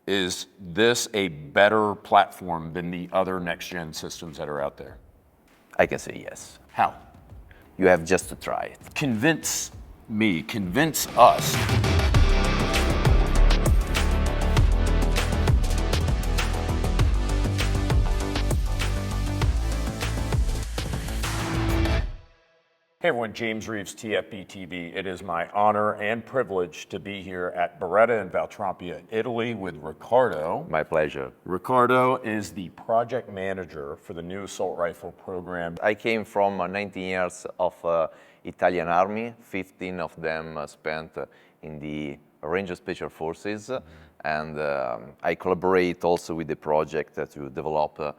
is this a better platform than the other next-gen systems that are out there? I can say yes. How? You have just to try it. Convince me, convince us. Hey everyone, James Reeves, TFB TV. It is my honor and privilege to be here at Beretta in Val Trompia, Italy with Riccardo. My pleasure. Riccardo is the project manager for the new assault rifle program. I came from 19 years of Italian Army, 15 of them spent in the Range of Special Forces, and I collaborate also with the project to develop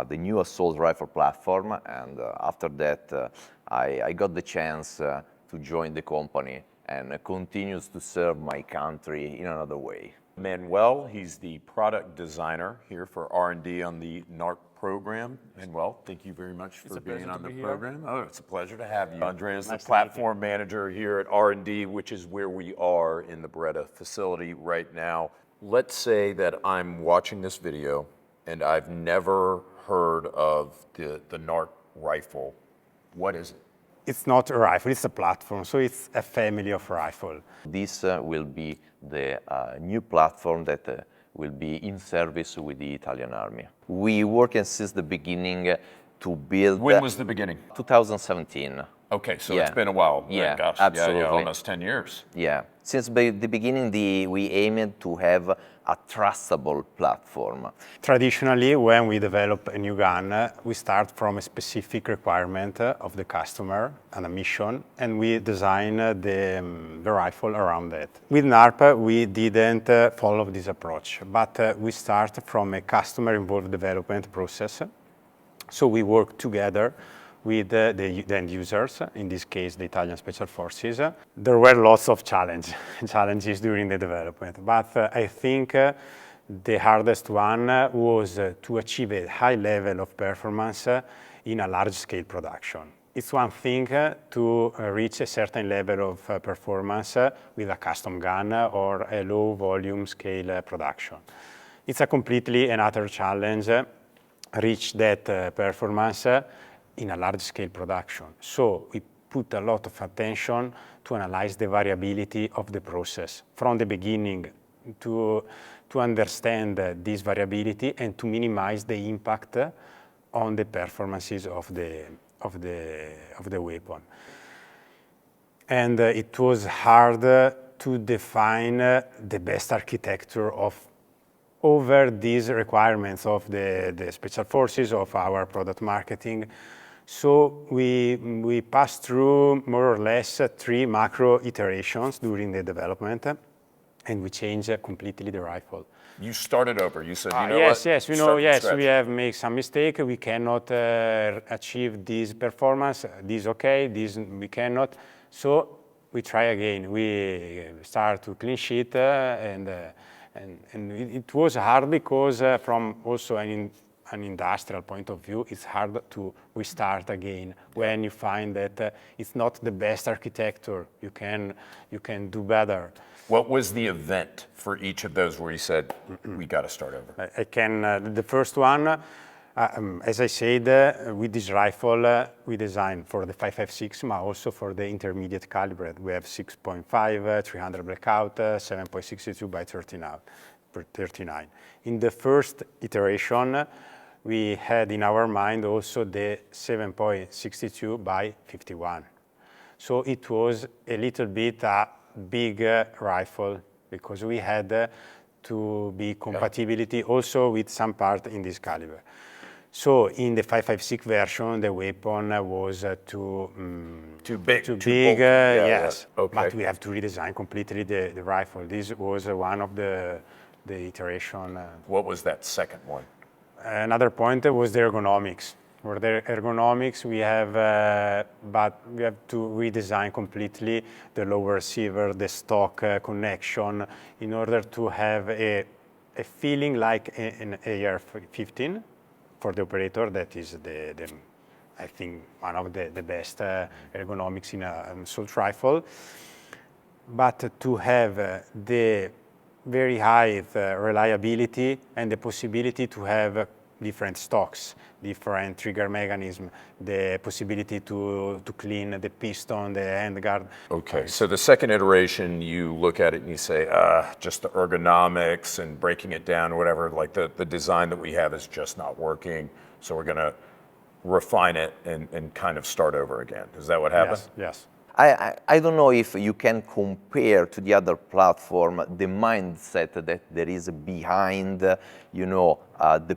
the new assault rifle platform, and after that I got the chance to join the company and continues to serve my country in another way. Manuel, he's the product designer here for R&D on the NARP program. Manuel, thank you very much for being on the program. Oh, it's a pleasure to have you. Andrea is the platform manager here at R&D, which is where we are in the Beretta facility right now. Let's say that I'm watching this video and I've never heard of the NARP rifle. What is it? It's not a rifle, it's a platform, so it's a family of rifle. This will be the new platform that will be in service with the Italian Army. We working since the beginning to build... When was the beginning? 2017. Okay, so it's been a while. Yeah, gosh, absolutely. Yeah, almost 10 years. Yeah, since the beginning we aimed to have a trustable platform. Traditionally, when we develop a new gun, we start from a specific requirement of the customer and a mission, and we design the rifle around that. With NARP, we didn't follow this approach, but we start from a customer-involved development process. So we work together with the end users, in this case the Italian Special Forces. There were lots of challenges during the development, but I think the hardest one was to achieve a high level of performance in a large-scale production. It's one thing to reach a certain level of performance with a custom gun or a low-volume scale production. It's a completely another challenge, reach that performance in a large-scale production. So we put a lot of attention to analyze the variability of the process from the beginning to understand this variability and to minimize the impact on the performances of the weapon. And it was hard to define the best architecture over these requirements of the Special Forces, of our product marketing. So we passed through more or less 3 macro iterations during the development, and we changed completely the rifle. You started over. You said, you know yes, what? Yes, we have made some mistake. We cannot achieve this performance. This okay, this we cannot. So we try again. We start to clean sheet, and it was hard because from also an industrial point of view, it's hard to restart again when you find that it's not the best architecture. You can do better. What was the event for each of those where you said, we got to start over? The first one, as I said, with this rifle, we designed for the 5.56, but also for the intermediate caliber. We have 6.5, 300 blackout, 7.62 by 39. In the first iteration, we had in our mind also the 7.62 by 51. So it was a little bit a big rifle because we had to be compatibility also with some part in this caliber. So in the 5.56 version, the weapon was too big. Yes. Okay. But we have to redesign completely the rifle. This was one of the iteration. What was that second one? Another point was the ergonomics. For the ergonomics, we have to redesign completely the lower receiver, the stock connection, in order to have a feeling like an AR-15 for the operator. That is I think one of the best ergonomics in an assault rifle. But to have the very high reliability and the possibility to have different stocks, different trigger mechanism, the possibility to clean the piston, the handguard. Okay, so the second iteration, you look at it and you say, just the ergonomics and breaking it down or whatever, like the design that we have is just not working, so we're gonna refine it and kind of start over again. Is that what happened? Yes. I don't know if you can compare to the other platform the mindset that there is behind, the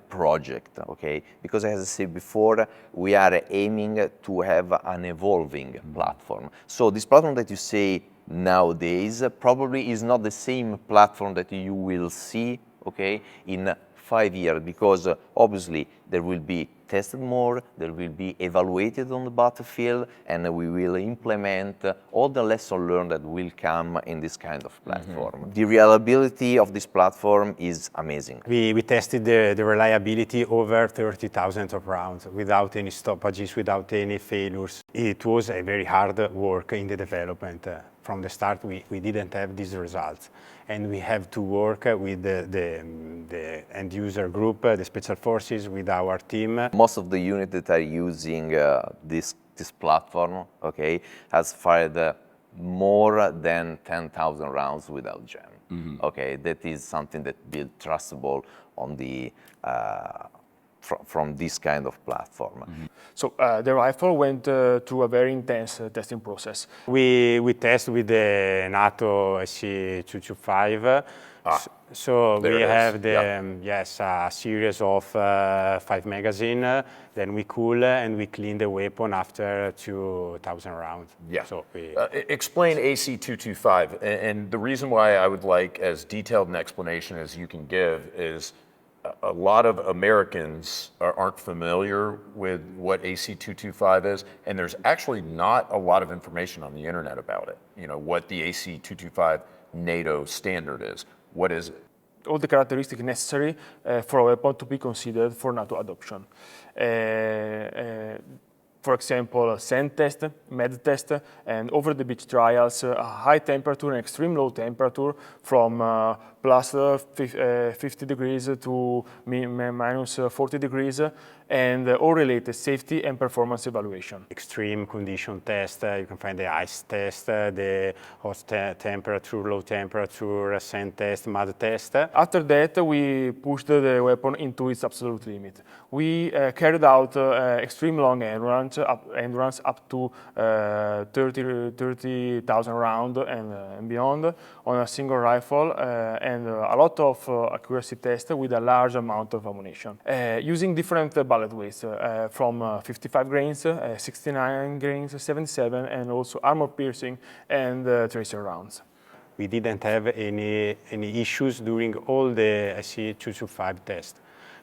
project, okay? Because as I said before, we are aiming to have an evolving platform. So this platform that you say nowadays probably is not the same platform that you will see, okay, in 5 years, because obviously there will be tested more, there will be evaluated on the battlefield, and we will implement all the lessons learned that will come in this kind of platform. The reliability of this platform is amazing. We tested the reliability over 30,000 of rounds without any stoppages, without any failures. It was a very hard work in the development. From the start, we didn't have these results. And we have to work with the end user group, the special forces, with our team. Most of the units that are using this platform, okay, has fired more than 10,000 rounds without jam. Okay, that is something that built trustable on the from this kind of platform. So the rifle went through a very intense testing process. We test with the NATO AC225. So we have a series of 5 magazines. Then we cool and we clean the weapon after 2,000 rounds. Yeah. So explain AC225. And the reason why I would like as detailed an explanation as you can give is a lot of Americans aren't familiar with what AC225 is, and there's actually not a lot of information on the internet about it. What the AC225 NATO standard is. What is it? All the characteristics necessary for a weapon to be considered for NATO adoption. For example, sand test, med test, and over-the-beach trials, high temperature and extreme low temperature from plus 50 degrees to minus 40 degrees, and all related safety and performance evaluation. Extreme condition test, you can find the ice test, the hot temperature, low temperature, sand test, mud test. After that, we pushed the weapon into its absolute limit. We carried out extreme long endurance up to 30,000 rounds and beyond on a single rifle, and a lot of accuracy tests with a large amount of ammunition. Using different bullet weights from 55 grains, 69 grains, 77, and also armor piercing and tracer rounds. We didn't have any issues during all the AC225 tests.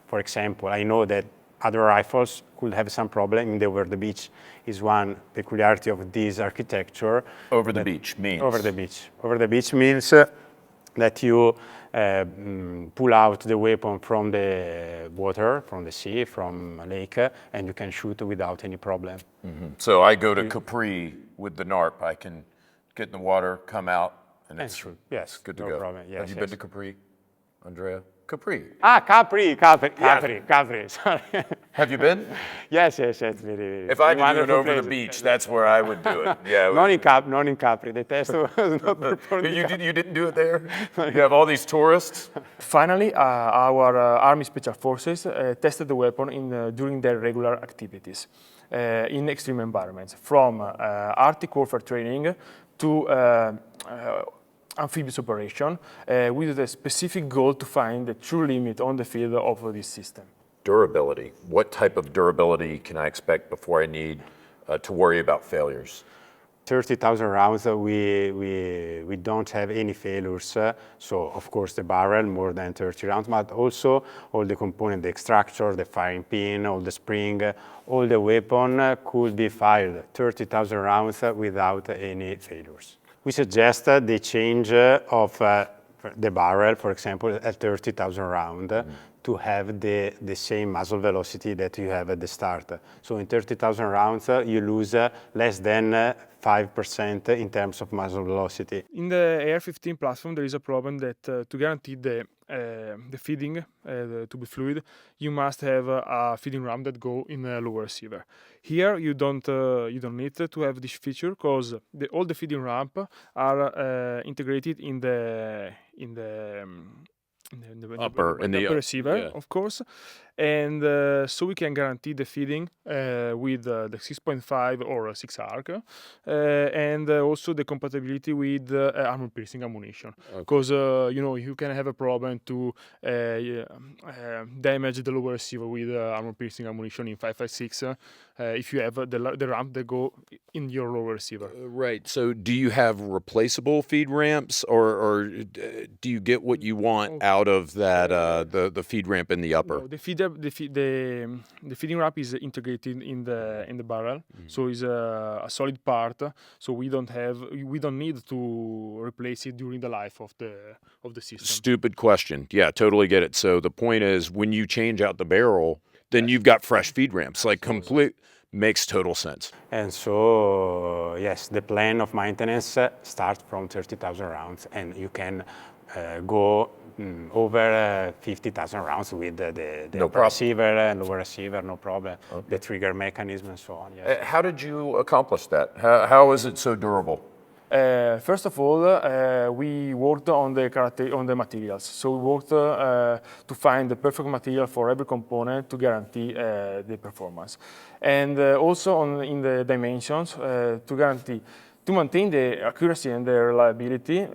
For example, I know that other rifles could have some problem in the over-the-beach. Is one peculiarity of this architecture. Over-the-beach means? Over-the-beach. Over-the-beach means that you pull out the weapon from the water, from the sea, from a lake, and you can shoot without any problem. So I go to Capri with the NARP. I can get in the water, come out, and it's Yes, good to no go. problem. Yes, Have you been to Capri, Andrea? Capri. Capri, sorry. Have you been? Yes, really. If I had to do it over the beach, that's where I would do it. Yeah. Not in Capri. The test was not performed. You didn't do it there? You have all these tourists? Finally, our Army Special Forces tested the weapon during their regular activities in extreme environments, from Arctic warfare training to amphibious operation, with a specific goal to find the true limit on the field of this system. Durability. What type of durability can I expect before I need to worry about failures? 30,000 rounds, we don't have any failures. So, of course, the barrel, more than 30 rounds, but also all the components, the extractor, the firing pin, all the spring, all the weapon could be fired 30,000 rounds without any failures. We suggest the change of the barrel, for example, at 30,000 rounds to have the same muzzle velocity that you have at the start. So in 30,000 rounds, you lose less than 5% in terms of muzzle velocity. In the AR-15 platform, there is a problem that to guarantee the feeding to be fluid, you must have a feeding ramp that go in a lower receiver. Here, you don't need to have this feature because all the feeding ramp are integrated in the Upper receiver, yeah. of course, and so we can guarantee the feeding with the 6.5 or 6 arc, and also the compatibility with armor piercing ammunition, because you can have a problem to damage the lower receiver with armor piercing ammunition in 5.56 if you have the ramp that go in your lower receiver. Right. So do you have replaceable feed ramps, or do you get what you want out of that the feed ramp in the upper? No, the feeding ramp is integrated in the barrel, so it's a solid part. So we don't need to replace it during the life of the system. Stupid question. Yeah, totally get it. So the point is, when you change out the barrel, then you've got fresh feed ramps. Like makes total sense. And so, yes, the plan of maintenance starts from 30,000 rounds, and you can go over 50,000 rounds with the receiver and lower receiver, no problem. Okay. The trigger mechanism and so on. Yes. How did you accomplish that? How is it so durable? First of all, we worked on the materials. So we worked to find the perfect material for every component to guarantee the performance, and also in the dimensions to maintain the accuracy and the reliability,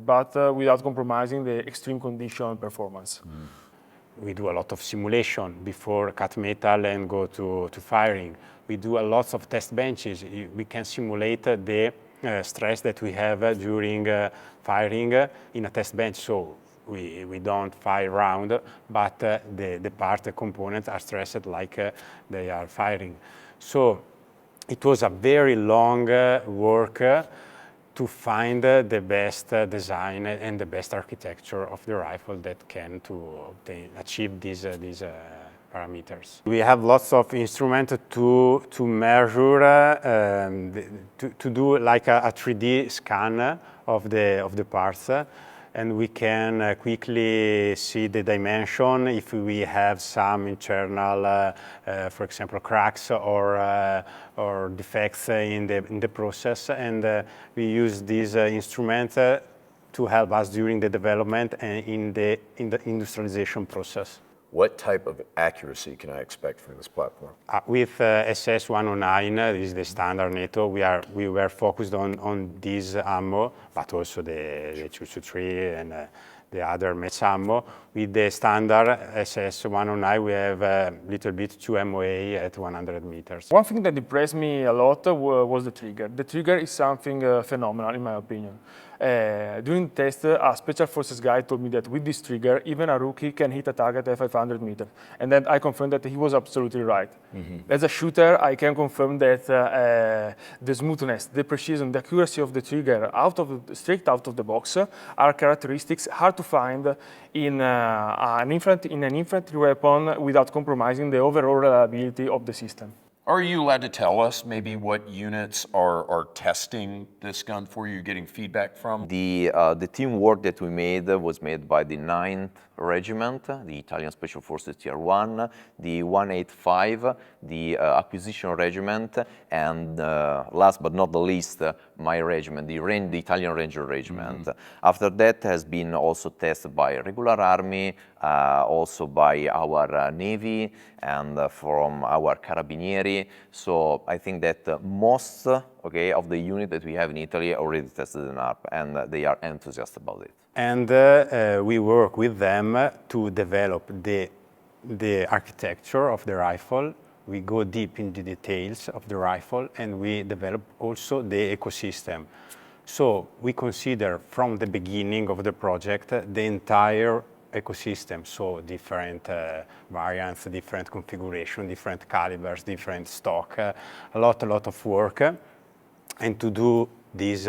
but without compromising the extreme condition performance. We do a lot of simulation before cut metal and go to firing. We do a lot of test benches. We can simulate the stress that we have during firing in a test bench. So we don't fire round, but the components are stressed like they are firing. So it was a very long work to find the best design and the best architecture of the rifle that can achieve these parameters. We have lots of instruments to measure, to do like a 3D scan of the parts, and we can quickly see the dimension if we have some internal, for example, cracks or defects in the process, and we use these instruments to help us during the development and in the industrialization process. What type of accuracy can I expect from this platform? With SS109, this is the standard NATO. We were focused on this ammo, but also the 223 and the other METS ammo. With the standard SS109, we have a little bit 2 MOA at 100 meters. One thing that impressed me a lot was the trigger. The trigger is something phenomenal, in my opinion. During the test, a special forces guy told me that with this trigger, even a rookie can hit a target at 500 meters. And then I confirmed that he was absolutely right. As a shooter, I can confirm that the smoothness, the precision, the accuracy of the trigger straight out of the box are characteristics hard to find in an infantry weapon without compromising the overall reliability of the system. Are you allowed to tell us maybe what units are testing this gun for you, getting feedback from? The teamwork that we made was made by the 9th Regiment, the Italian Special Forces Tier 1, the 185, the Acquisition Regiment, and last but not the least, my regiment, the Italian Ranger Regiment. After that has been also tested by regular army, also by our Navy, and from our Carabinieri. So I think that most of the unit that we have in Italy already tested the NARP, and they are enthusiastic about it. And we work with them to develop the architecture of the rifle. We go deep in the details of the rifle, and we develop also the ecosystem. So we consider from the beginning of the project the entire ecosystem, so different variants, different configuration, different calibers, different stock, a lot of work. And to do this,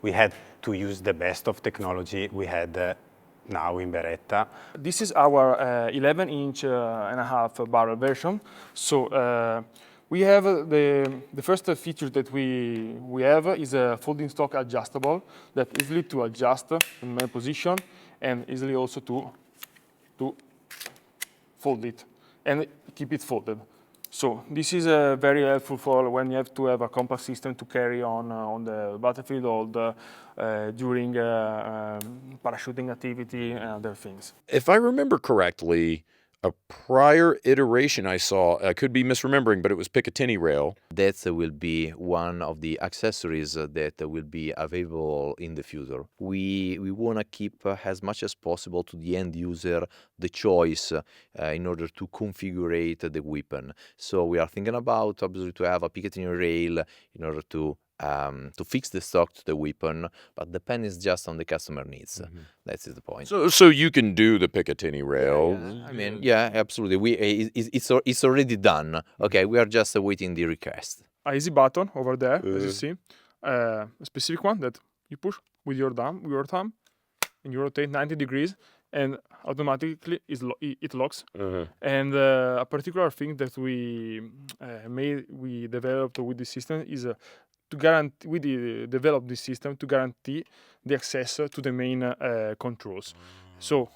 we had to use the best of technology we had now in Beretta. This is our 11-inch and a half barrel version. So we have the first feature that we have is a folding stock adjustable that easily to adjust in main position and easily also to fold it and keep it folded. So this is very helpful for when you have to have a compact system to carry on the battlefield or during parachuting activity and other things. If I remember correctly, a prior iteration I saw, I could be misremembering, but it was Picatinny rail. That will be one of the accessories that will be available in the future. We want to keep as much as possible to the end user the choice in order to configure the weapon. So we are thinking about obviously to have a Picatinny rail in order to fix the stock to the weapon, but depends just on the customer needs. That's the point. So you can do the Picatinny rail. I mean, yeah, absolutely. It's already done. Okay, we are just awaiting the request. A easy button over there, as you see, a specific one that you push with your thumb, and you rotate 90 degrees, and automatically it locks. And a particular thing that we developed with the system is developed this system to guarantee the access to the main controls. So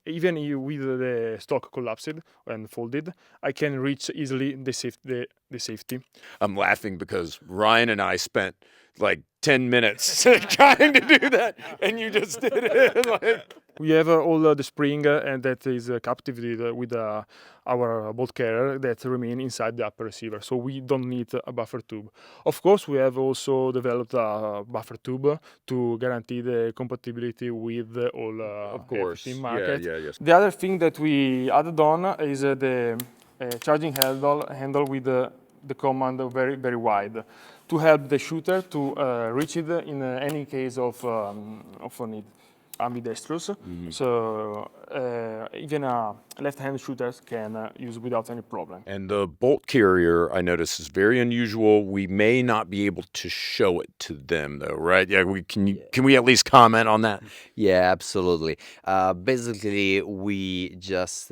even with the stock collapsed and folded, I can reach easily the safety. I'm laughing because Ryan and I spent like 10 minutes trying to do that, and you just did it. We have all the spring and that is captivated with our bolt carrier that remain inside the upper receiver, so we don't need a buffer tube. Of course, we have also developed a buffer tube to guarantee the compatibility with all Of course, everything market. yes. The other thing that we added on is the charging handle with the command very, very wide to help the shooter to reach it in any case of need. Ambidextrous, so even left-hand shooters can use without any problem. And the bolt carrier, I notice, is very unusual. We may not be able to show it to them, though, right? Yeah, can we at least comment on that? Yeah, absolutely. Basically, we just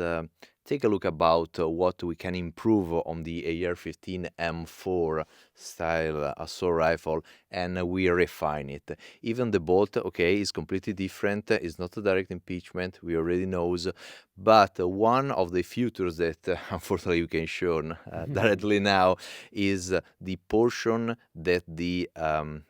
take a look about what we can improve on the AR-15 M4 style assault rifle, and we refine it. Even the bolt, okay, is completely different. It's not a direct impeachment, we already knows. But one of the features that unfortunately you can show directly now is the portion that the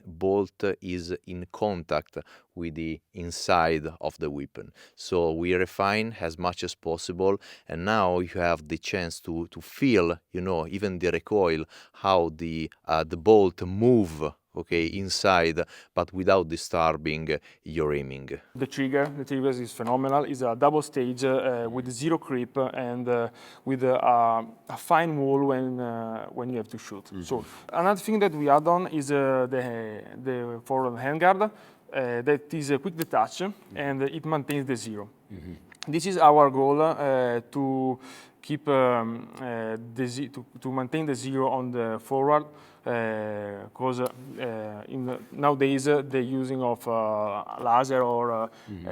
bolt is in contact with the inside of the weapon. So we refine as much as possible, and now you have the chance to feel, even the recoil, how the bolt move, okay, inside, but without disturbing your aiming. The trigger is phenomenal. It's a double stage with zero creep and with a fine wall when you have to shoot. So another thing that we add on is the forward handguard that is a quick detach and it maintains the zero. This is our goal to keep to maintain the zero on the forward, because nowadays the using of laser or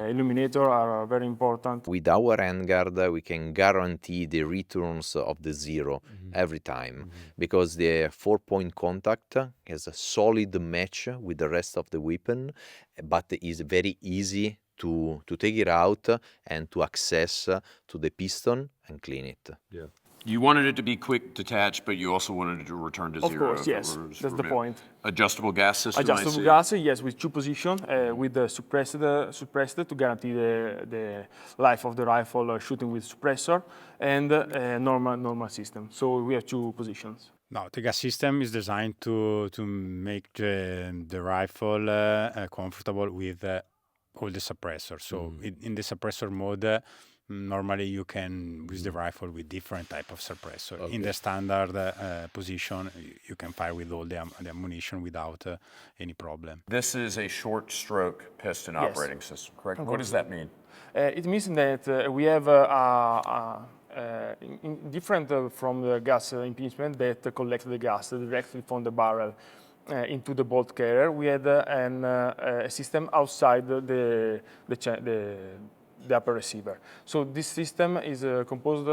illuminator are very important. With our handguard, we can guarantee the returns of the zero every time, because the 4-point contact has a solid match with the rest of the weapon, but is very easy to take it out and to access to the piston and clean it. Yeah. You wanted it to be quick detach, but you also wanted it to return to zero. Of course, yes, that's the point. Adjustable gas system, Adjustable gas, yes, with two positions, with the suppressed to guarantee the life of the rifle shooting with suppressor, and normal system. So we have two positions. No, the gas system is designed to make the rifle comfortable with all the suppressors. So in the suppressor mode, normally you can use the rifle with different type of suppressor. Okay. In the standard position, you can fire with all the ammunition without any problem. This is a short stroke piston operating system, correct? What does that mean? It means that we have different from the gas impeachment that collects the gas directly from the barrel into the bolt carrier, we had a system outside the upper receiver. So this system is composed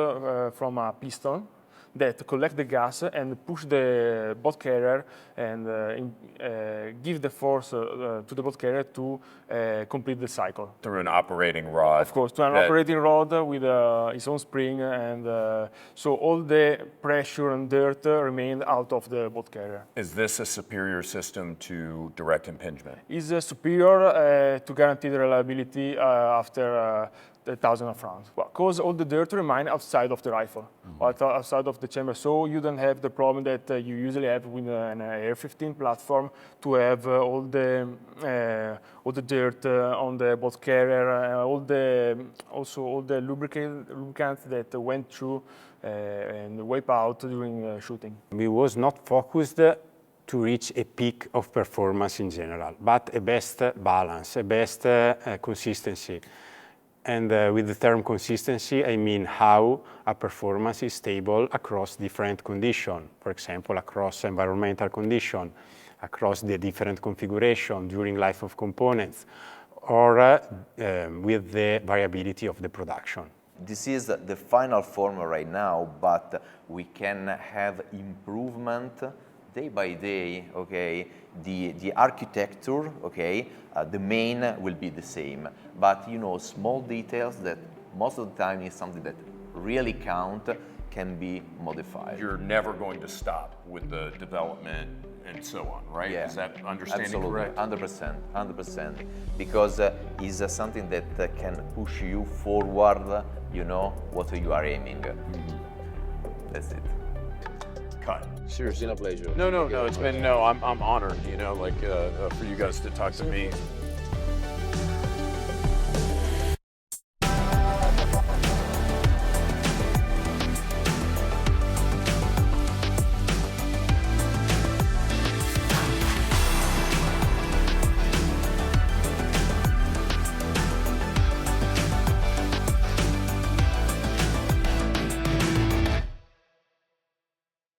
from a piston that collect the gas and push the bolt carrier and give the force to the bolt carrier to complete the cycle. Through an operating rod. Of course, to an operating rod with its own spring, and so all the pressure and dirt remained out of the bolt carrier. Is this a superior system to direct impingement? Is superior to guarantee the reliability after 1,000 of rounds. Well, because all the dirt remain outside of the rifle, or outside of the chamber, so you don't have the problem that you usually have with an AR-15 platform to have all the dirt on the bolt carrier, also all the lubricants that went through and wipe out during shooting. We was not focused to reach a peak of performance in general, but a best balance, a best consistency. And with the term consistency, I mean how a performance is stable across different conditions. For example, across environmental conditions, across the different configuration during life of components, or with the variability of the production. This is the final form right now, but we can have improvement day by day, okay? The architecture, okay, the main will be the same, but you know, small details that most of the time is something that really count can be modified. You're never going to stop with the development and so on, right? Yeah. Is that understanding Absolutely. correct? 100%, because it's something that can push you forward, you know, what you are aiming. That's it. Cut. Seriously, it's been a pleasure. No, it's been, I'm honored, you know, like for you guys to talk to me.